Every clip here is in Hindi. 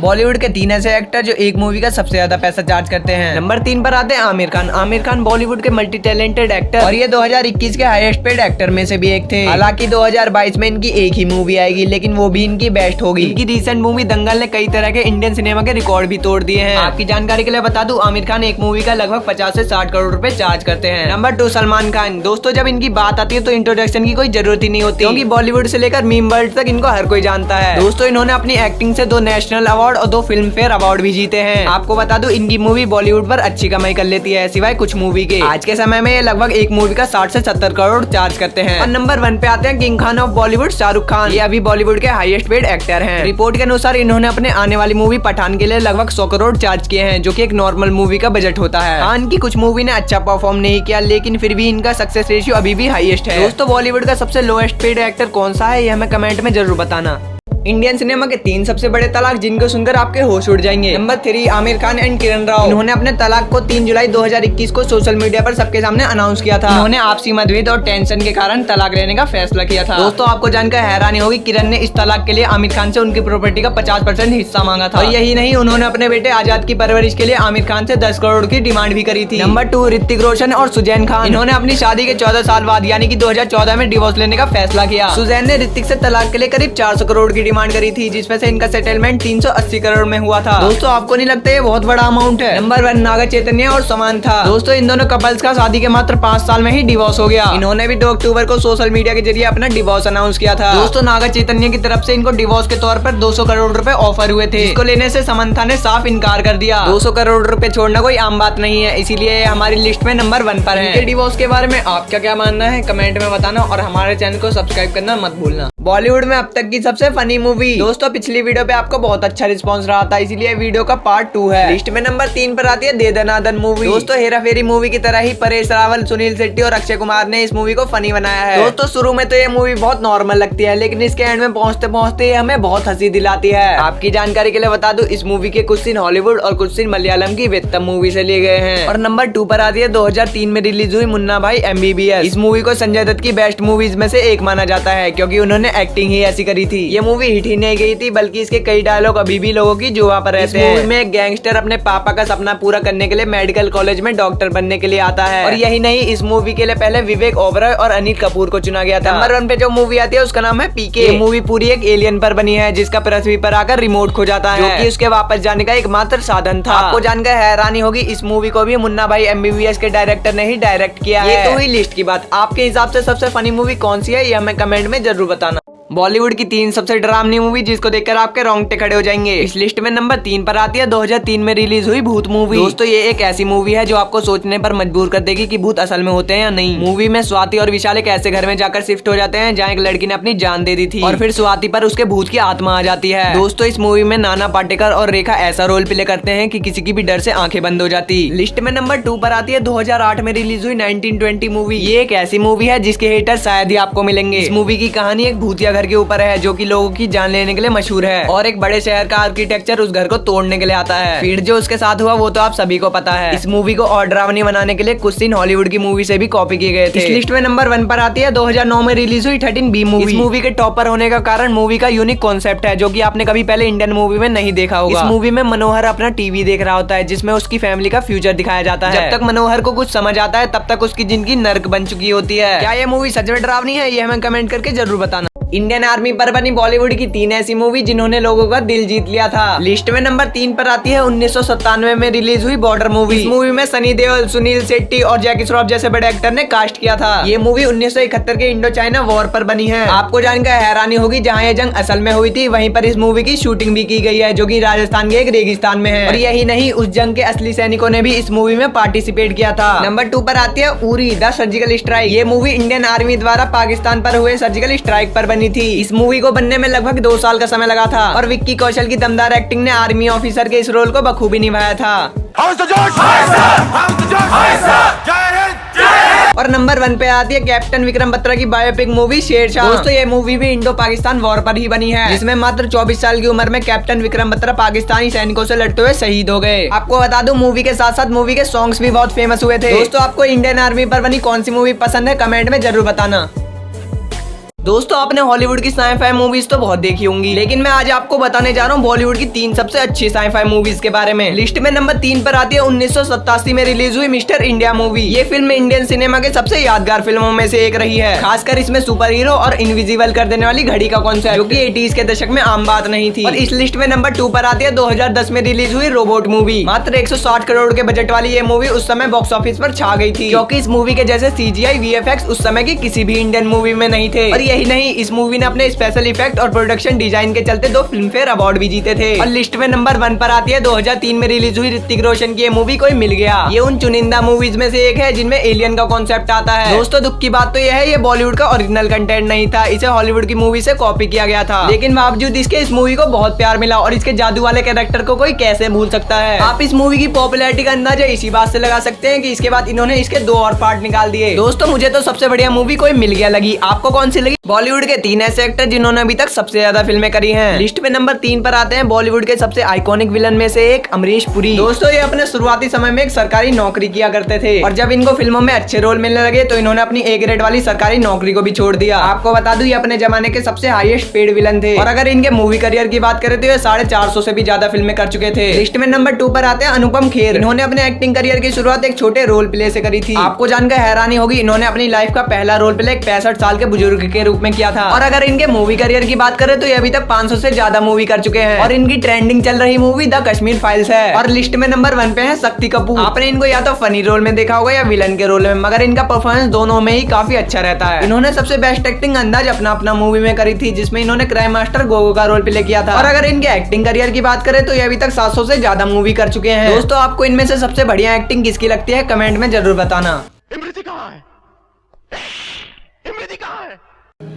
बॉलीवुड के 3 ऐसे एक्टर जो एक मूवी का सबसे ज्यादा पैसा चार्ज करते हैं। नंबर 3 पर आते हैं आमिर खान। आमिर खान बॉलीवुड के मल्टी टैलेंटेड एक्टर और ये 2021 के हाईएस्ट पेड एक्टर में से भी एक थे। हालांकि 2022 में इनकी एक ही मूवी आएगी, लेकिन वो भी इनकी बेस्ट होगी। इनकी रिसेंट मूवी दंगल ने कई तरह के इंडियन सिनेमा के रिकॉर्ड भी तोड़ दिए हैं। आपकी जानकारी के लिए बता दूं, आमिर खान एक मूवी का लगभग 50 से 60 करोड़ रुपए चार्ज करते हैं। नंबर 2 सलमान खान। दोस्तों, जब इनकी बात आती है तो इंट्रोडक्शन की कोई जरूरत ही नहीं होती, क्योंकि बॉलीवुड से लेकर मीम वर्ल्ड तक इनको हर कोई जानता है। दोस्तों, इन्होंने अपनी एक्टिंग से 2 नेशनल अवार्ड और 2 फिल्म फेयर अवार्ड भी जीते हैं। आपको बता दूं, इनकी मूवी बॉलीवुड पर अच्छी कमाई कर लेती है, सिवाय कुछ मूवी के। आज के समय में ये लगभग एक मूवी का 60 से 70 करोड़ चार्ज करते हैं। और नंबर 1 पे आते हैं किंग खान ऑफ बॉलीवुड, शाहरुख खान। ये अभी बॉलीवुड के हाईएस्ट पेड एक्टर हैं। रिपोर्ट के अनुसार इन्होंने अपने आने वाली मूवी पठान के लिए लगभग 100 करोड़ चार्ज किए हैं, जो कि एक नॉर्मल मूवी का बजट होता है। खान की कुछ मूवी ने अच्छा परफॉर्म नहीं किया, लेकिन फिर भी इनका सक्सेस रेशियो अभी भी हाईएस्ट है। दोस्तों, बॉलीवुड का सबसे लोएस्ट पेड एक्टर कौन सा है, ये हमें कमेंट में जरूर बताना। इंडियन सिनेमा के 3 सबसे बड़े तलाक जिनको सुनकर आपके होश उड़ जाएंगे। Number 3 Aamir Khan and Kiran Rao. इन्होंने अपने तलाक को 3 जुलाई 2021 को सोशल मीडिया पर सबके सामने अनाउंस किया था। इन्होंने आपसी मतभेद और टेंशन के कारण तलाक लेने का फैसला किया था। दोस्तों, आपको जानकर हैरानी होगी, किरण ने इस तलाक के लिए आमिर खान से उनकी प्रॉपर्टी का 50% हिस्सा मांगा था। और यही नहीं, उन्होंने अपने बेटे आजाद की परवरिश के लिए आमिर खान से 10 करोड़ की डिमांड भी करी थी। नंबर 2 ऋतिक रोशन और सुजैन खान। इन्होंने अपनी शादी के 14 साल बाद यानी कि 2014 में डिवोर्स लेने का फैसला किया। सुजैन ने ऋतिक से तलाक के लिए करीब 400 करोड़ की डिमांड करी थी, जिसमें से इनका सेटलमेंट 380 करोड़ में हुआ था। दोस्तों, आपको नहीं लगता ये बहुत बड़ा अमाउंट है? नंबर 1 नागा चैतन्य और समांथा। दोस्तों, इन दोनों कपल्स का शादी के मात्र 5 साल में ही डिवोर्स हो गया। इन्होंने भी 2 अक्टूबर को सोशल मीडिया के जरिए अपना डिवोर्स अनाउंस किया था। दोस्तों, नागा चैतन्य की तरफ से इनको डिवोर्स के तौर पर 200 करोड़ रुपए ऑफर हुए थे, जिसको लेने से समांथा ने साफ इनकार कर दिया। 200 करोड़ रुपए छोड़ना कोई आम बात नहीं है, इसीलिए हमारी लिस्ट में नंबर 1 पर है। डिवोर्स के बारे में आपका क्या मानना है, कमेंट में बताना और हमारे चैनल को सब्सक्राइब करना मत भूलना। बॉलीवुड में अब तक की सबसे फनी मूवी। दोस्तों, पिछली वीडियो पे आपको बहुत अच्छा रिस्पांस रहा था, इसीलिए वीडियो का पार्ट 2 है। लिस्ट में नंबर 3 पर आती है दे दनादन मूवी। दोस्तों, हेरा फेरी मूवी की तरह ही परेश रावल, सुनील शेट्टी और अक्षय कुमार ने इस मूवी को फनी बनाया है। दोस्तों, शुरू में तो ये मूवी बहुत नॉर्मल लगती है, लेकिन इसके एंड में पहुंचते पहुंचते हमें बहुत हंसी दिलाती है। आपकी जानकारी के लिए बता दूं, इस मूवी के कुछ सीन हॉलीवुड और कुछ सीन मलयालम की वेत्तम मूवी से लिए गए हैं। और नंबर 2 पर आती है 2003 में रिलीज हुई मुन्ना भाई MBBS। इस मूवी को संजय दत्त की बेस्ट मूवीज में से एक माना जाता है, क्योंकि उन्होंने एक्टिंग ही ऐसी करी थी। ये मूवी हिट ही नहीं गई थी, बल्कि इसके कई डायलॉग अभी भी लोगों की जुबां पर रहते हैं। इस मूवी में एक गैंगस्टर अपने पापा का सपना पूरा करने के लिए मेडिकल कॉलेज में डॉक्टर बनने के लिए आता है। और यही नहीं, इस मूवी के लिए पहले विवेक ओबरॉय और अनिल कपूर को चुना गया था। नंबर 1 पे जो मूवी आती है उसका नाम है पीके। ये मूवी पूरी एक एलियन पर बनी है, जिसका पृथ्वी पर आकर रिमोट खो जाता है, जो कि उसके वापस जाने का एकमात्र साधन था। आपको जानकर हैरानी होगी, इस मूवी को भी मुन्ना भाई MBBS के डायरेक्टर ने ही डायरेक्ट किया है। ये तो हुई लिस्ट की बात। आपके हिसाब से सबसे फनी मूवी कौन सी है, ये हमें कमेंट में जरूर बताना। बॉलीवुड की 3 सबसे डरावनी मूवी जिसको देखकर आपके रोंगटे खड़े हो जाएंगे। इस लिस्ट में नंबर 3 पर आती है 2003 में रिलीज हुई भूत मूवी। दोस्तों, ये एक ऐसी मूवी है जो आपको सोचने पर मजबूर कर देगी कि भूत असल में होते हैं या नहीं। मूवी में स्वाति और विशाल एक ऐसे घर में जाकर शिफ्ट हो जाते हैं जहाँ एक लड़की ने अपनी जान दे दी थी, और फिर स्वाति पर उसके भूत की आत्मा आ जाती है। दोस्तों, इस मूवी में नाना पाटेकर और रेखा ऐसा रोल प्ले करते हैं कि किसी की भी डर से आंखें बंद हो जाती। लिस्ट में नंबर 2 पर आती है 2008 में रिलीज हुई 1920 मूवी। ये एक ऐसी मूवी है जिसके हेटर शायद ही आपको मिलेंगे। इस मूवी की कहानी एक भूतिया घर के ऊपर है, जो लोगों की जान लेने के लिए मशहूर है, और एक बड़े शहर का आर्किटेक्चर उस घर को तोड़ने के लिए आता है। फिर जो उसके साथ हुआ वो तो आप सभी को पता है। इस मूवी को और डरावनी बनाने के लिए कुछ सीन हॉलीवुड की मूवी से भी कॉपी किए गए थे। इस लिस्ट में नंबर 1 पर आती है 2009 में रिलीज हुई 13B मूवी। इस मूवी के टॉपर होने का कारण मूवी का यूनिक कॉन्सेप्ट है, जो कि आपने कभी पहले इंडियन मूवी में नहीं देखा होगा। इस मूवी में मनोहर अपना टीवी देख रहा होता है, जिसमें उसकी फैमिली का फ्यूचर दिखाया जाता है। जब तक मनोहर को कुछ समझ आता है, तब तक उसकी जिंदगी नर्क बन चुकी होती है। क्या ये मूवी सच में डरावनी है, ये हमें कमेंट करके जरूर बताना। इंडियन आर्मी पर बनी बॉलीवुड की 3 ऐसी मूवी जिन्होंने लोगों का दिल जीत लिया था। लिस्ट में नंबर 3 पर आती है 1997 में रिलीज हुई बॉर्डर मूवी। इस मूवी में सनी देओल, सुनील शेट्टी और जैकी श्रॉफ जैसे बड़े एक्टर ने कास्ट किया था। ये मूवी 1971 के इंडो चाइना वॉर पर बनी है। आपको जानकर हैरानी होगी, जहाँ ये जंग असल में हुई थी, वहीं पर इस मूवी की शूटिंग भी की गई है, जो कि राजस्थान के एक रेगिस्तान में है। और यही नहीं, उस जंग के असली सैनिकों ने भी इस मूवी में पार्टिसिपेट किया था। नंबर 2 पर आती है उरी द सर्जिकल स्ट्राइक। ये मूवी इंडियन आर्मी द्वारा पाकिस्तान पर हुए सर्जिकल स्ट्राइक पर बनी थी। इस मूवी को बनने में लगभग 2 साल का समय लगा था, और विक्की कौशल की दमदार एक्टिंग ने आर्मी ऑफिसर के इस रोल को बखूबी निभाया था। और नंबर 1 पे आती है कैप्टन विक्रम बत्रा की बायोपिक मूवी शेरशाह। दोस्तों, ये मूवी भी इंडो पाकिस्तान वॉर पर ही बनी है, जिसमें मात्र 24 साल की उम्र में कैप्टन विक्रम बत्रा पाकिस्तानी सैनिकों से लड़ते हुए शहीद हो गए। आपको बता दूं, मूवी के साथ साथ मूवी के सॉन्ग्स भी बहुत फेमस हुए थे। दोस्तों, आपको इंडियन आर्मी पर बनी कौन सी मूवी पसंद है, कमेंट में जरूर बताना। दोस्तों आपने हॉलीवुड की साई-फाई मूवीज तो बहुत देखी होंगी, लेकिन मैं आज आपको बताने जा रहा हूँ बॉलीवुड की 3 सबसे अच्छी साई-फाई मूवीज के बारे में। लिस्ट में नंबर 3 पर आती है 1987 में रिलीज हुई मिस्टर इंडिया मूवी। ये फिल्म इंडियन सिनेमा के सबसे यादगार फिल्मों में से एक रही है। खासकर इसमें सुपर हीरो और इनविजिबल कर देने वाली घड़ी का कॉन्सेप्ट, जो कि 80s के दशक में आम बात नहीं थी। और इस लिस्ट में नंबर 2 पर आती है 2010 में रिलीज हुई रोबोट मूवी। मात्र 160 करोड़ के बजट वाली ये मूवी उस समय बॉक्स ऑफिस पर छा गई थी, क्योंकि इस मूवी के जैसे CGI VFX उस समय की किसी भी इंडियन मूवी में नहीं थे। और यही नहीं, इस मूवी ने अपने स्पेशल इफेक्ट और प्रोडक्शन डिजाइन के चलते 2 फिल्म फेयर अवार्ड भी जीते थे। और लिस्ट में नंबर 1 पर आती है 2003 में रिलीज हुई ऋतिक रोशन की ये मूवी कोई मिल गया। ये उन चुनिंदा मूवीज में से एक है जिनमें एलियन का कॉन्सेप्ट आता है। दोस्तों दुख की बात तो यह है, ये बॉलीवुड का ओरिजिनल कंटेंट नहीं था, इसे हॉलीवुड की मूवी से कॉपी किया गया था। लेकिन बावजूद इसके इस मूवी को बहुत प्यार मिला, और इसके जादू वाले कैरेक्टर को कोई कैसे भूल सकता है। आप इस मूवी की पॉपुलैरिटी का अंदाजा इसी बात से लगा सकते हैं कि इसके बाद इन्होंने इसके 2 और पार्ट निकाल दिए। दोस्तों मुझे तो सबसे बढ़िया मूवी कोई मिल गया लगी, आपको कौन सी लगी? बॉलीवुड के 3 ऐसे एक्टर जिन्होंने अभी तक सबसे ज्यादा फिल्में करी हैं। लिस्ट में नंबर 3 पर आते हैं बॉलीवुड के सबसे आइकॉनिक विलन में से एक अमरीश पुरी। दोस्तों ये अपने शुरुआती समय में एक सरकारी नौकरी किया करते थे, और जब इनको फिल्मों में अच्छे रोल मिलने लगे तो इन्होंने अपनी A ग्रेड वाली सरकारी नौकरी को भी छोड़ दिया। आपको बता दूं ये अपने जमाने के सबसे हाईएस्ट पेड विलन थे, और अगर इनके मूवी करियर की बात करें तो ये 450 से भी ज्यादा फिल्में कर चुके थे। लिस्ट में नंबर 2 पर आते हैं अनुपम खेर। इन्होंने अपने एक्टिंग करियर की शुरुआत एक छोटे रोल प्ले से करी थी। आपको जानकर हैरानी होगी, इन्होंने अपनी लाइफ का पहला रोल प्ले एक 65 साल के बुजुर्ग के रूप में किया था। और अगर इनके मूवी करियर की बात करें तो ये अभी तक 500 से ज्यादा मूवी कर चुके हैं, और इनकी ट्रेंडिंग चल रही मूवी द कश्मीर फाइल्स है। और लिस्ट में नंबर 1 पे है शक्ति कपूर। आपने इनको या तो फनी रोल में देखा होगा या विलन के रोल में, मगर इनका परफॉर्मेंस दोनों में ही काफी अच्छा रहता है। इन्होंने सबसे बेस्ट एक्टिंग अंदाज अपना मूवी में करी थी, जिसमें इन्होंने क्राइम मास्टर गोगो का रोल प्ले किया था। और अगर इनके एक्टिंग करियर की बात करें तो ये अभी तक 700 से ज्यादा मूवी कर चुके हैं। दोस्तों आपको इनमें से सबसे बढ़िया एक्टिंग किसकी लगती है, कमेंट में जरूर बताना।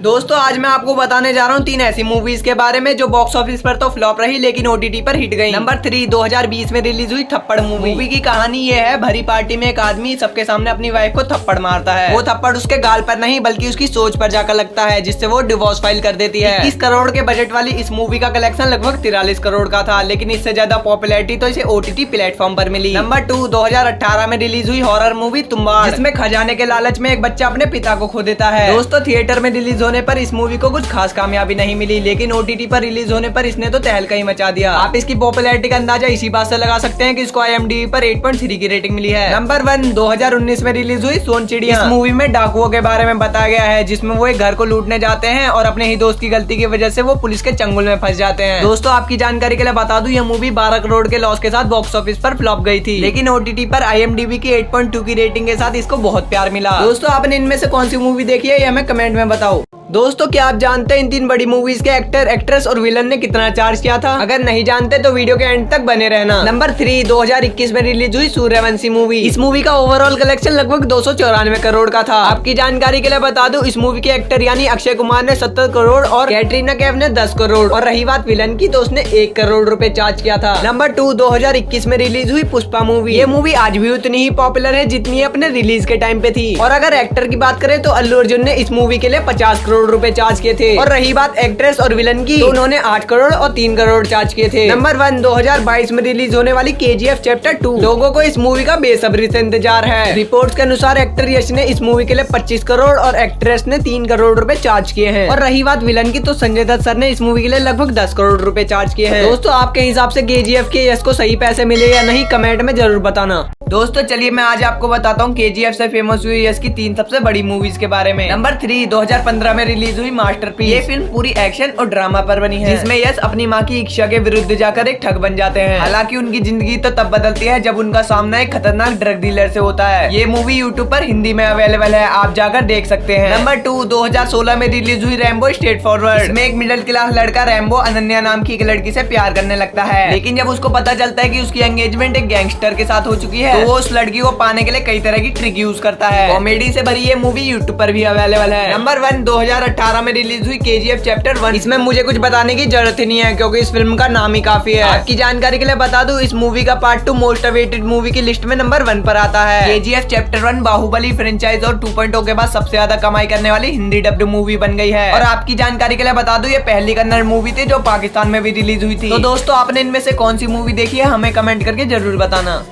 दोस्तों आज मैं आपको बताने जा रहा हूँ 3 ऐसी मूवीज के बारे में जो बॉक्स ऑफिस पर तो फ्लॉप रही लेकिन OTT पर हिट गई। नंबर 3 2020 में रिलीज हुई थप्पड़ मूवी की कहानी ये है, भरी पार्टी में एक आदमी सबके सामने अपनी वाइफ को थप्पड़ मारता है। वो थप्पड़ उसके गाल पर नहीं बल्कि उसकी सोच पर जाकर लगता है, जिससे वो डिवोर्स फाइल कर देती है। 21 करोड़ के बजट वाली इस मूवी का कलेक्शन लगभग 43 करोड़ का था, लेकिन इससे ज्यादा पॉपुलैरिटी तो इसे OTT प्लेटफॉर्म पर मिली। नंबर 2 2018 में रिलीज हुई हॉरर मूवी तुम्बाड़, जिसमें खजाने के लालच में एक बच्चा अपने पिता को खो देता है। दोस्तों थिएटर में रिलीज होने पर इस मूवी को कुछ खास कामयाबी नहीं मिली, लेकिन OTT पर रिलीज होने पर इसने तो तहलका ही मचा दिया। आप इसकी पॉपुलैरिटी का अंदाजा इसी बात से लगा सकते हैं कि इसको IMDb पर 8.3 की रेटिंग मिली है। नंबर 1 2019 में रिलीज हुई सोन चिड़िया। इस मूवी में डाकुओं के बारे में बताया गया है, जिसमें वो एक घर को लूटने जाते हैं और अपने ही दोस्त की गलती की वजह से वो पुलिस के चंगुल में फंस जाते हैं। दोस्तों आपकी जानकारी के लिए बता दूं, यह मूवी 12 करोड़ के लॉस के साथ बॉक्स ऑफिस पर फ्लॉप गई थी, लेकिन OTT पर IMDb की 8.2 की रेटिंग के साथ इसको बहुत प्यार मिला। दोस्तों आपने इनमें से कौन सी मूवी देखी है, ये हमें कमेंट में बताओ। दोस्तों क्या आप जानते हैं इन 3 बड़ी मूवीज के एक्टर, एक्ट्रेस और विलन ने कितना चार्ज किया था? अगर नहीं जानते तो वीडियो के एंड तक बने रहना। नंबर 3 2021 में रिलीज हुई सूर्यवंशी मूवी। इस मूवी का ओवरऑल कलेक्शन लगभग 294 करोड़ का था। आपकी जानकारी के लिए बता दूं, इस मूवी के एक्टर यानी अक्षय कुमार ने 70 करोड़ और कैटरीना कैफ ने 10 करोड़, और रही बात विलन की तो उसने 1 करोड़ रुपए चार्ज किया था। नंबर 2 2021 में रिलीज हुई पुष्पा मूवी। ये मूवी आज भी उतनी ही पॉपुलर है जितनी अपने रिलीज के टाइम पे थी। और अगर एक्टर की बात करें तो अल्लू अर्जुन ने इस मूवी के लिए 50 करोड़ रुपए चार्ज किए थे। और रही बात एक्ट्रेस और विलन की, तो उन्होंने 8 करोड़ और 3 करोड़ चार्ज किए थे। नंबर 1 2022 में रिलीज होने वाली KGF चैप्टर 2। लोगों को इस मूवी का बेसब्री से इंतजार है। रिपोर्ट्स के अनुसार एक्टर यश ने इस मूवी के लिए 25 करोड़ और एक्ट्रेस ने 3 करोड़ रुपए चार्ज किए हैं। और रही बात विलन की, तो संजय दत्त सर ने इस मूवी के लिए लगभग 10 करोड़ रुपए चार्ज किए हैं। दोस्तों आपके हिसाब से KGF के यश को सही पैसे मिले या नहीं, कमेंट में जरूर बताना। दोस्तों चलिए मैं आज आपको बताता हूँ KGF से फेमस हुई यश की 3 सबसे बड़ी मूवीज के बारे में। नंबर 3 2015 में रिलीज हुई मास्टरपीस। ये फिल्म पूरी एक्शन और ड्रामा पर बनी है, जिसमें यश अपनी माँ की इच्छा के विरुद्ध जाकर एक ठग बन जाते हैं। हालांकि उनकी जिंदगी तो तब बदलती है जब उनका सामना एक खतरनाक ड्रग डीलर से होता है। ये मूवी यूट्यूब पर हिंदी में अवेलेबल है, आप जाकर देख सकते हैं। नंबर 2 2016 में रिलीज हुई रैम्बो स्ट्रेट फॉरवर्ड। इसमें एक मिडिल क्लास लड़का रैम्बो अनन्या नाम की एक लड़की से प्यार करने लगता है, लेकिन जब उसको पता चलता है कि उसकी एंगेजमेंट एक गैंगस्टर के साथ हो चुकी है, तो वो उस लड़की को पाने के लिए कई तरह की ट्रिक यूज करता है। कॉमेडी से भरी ये मूवी यूट्यूब पर भी अवेलेबल है। नंबर 1 2018 में रिलीज हुई KGF चैप्टर 1। इसमें मुझे कुछ बताने की जरूरत ही नहीं है, क्योंकि इस फिल्म का नाम ही काफी है। आपकी जानकारी के लिए बता दूं, इस मूवी का पार्ट 2 मोस्ट अवेटेड मूवी की लिस्ट में नंबर 1 पर आता है। KGF चैप्टर 1 बाहुबली फ्रेंचाइज और 2.0 के बाद सबसे ज्यादा कमाई करने वाली हिंदी डब्ड मूवी बन गई है। और आपकी जानकारी के लिए बता दूं, ये पहली कन्नड़ मूवी थी जो पाकिस्तान में भी रिलीज हुई थी। तो दोस्तों आपने इनमें से कौन सी मूवी देखी है, हमें कमेंट करके जरूर बताना।